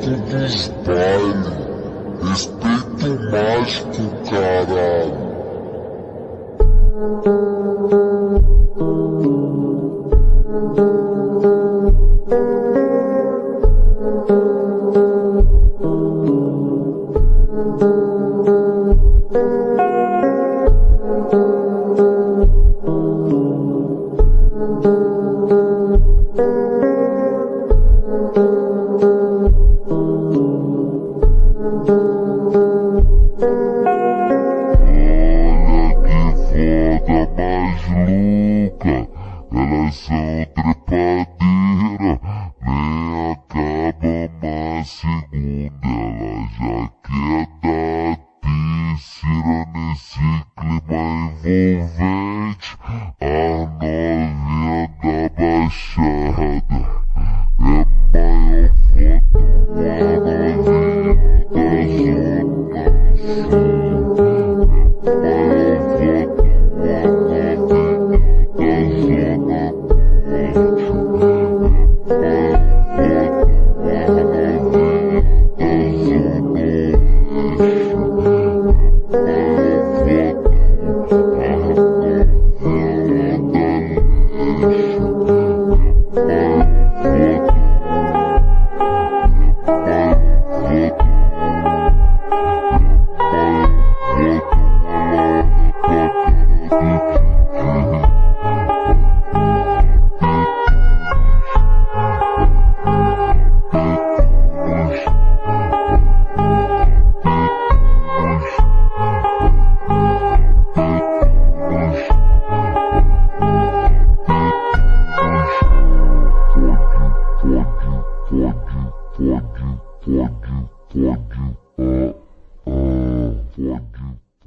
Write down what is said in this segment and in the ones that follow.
Banco dos Baile. Respeito mágico, caralho. Elas são trepadeiras, nem acaba mais segunda. Ela já quer dar terceira nesse clima envolvente. A novinha da Baixada é maior foto, a novinha da Zona Sul.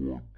Pode.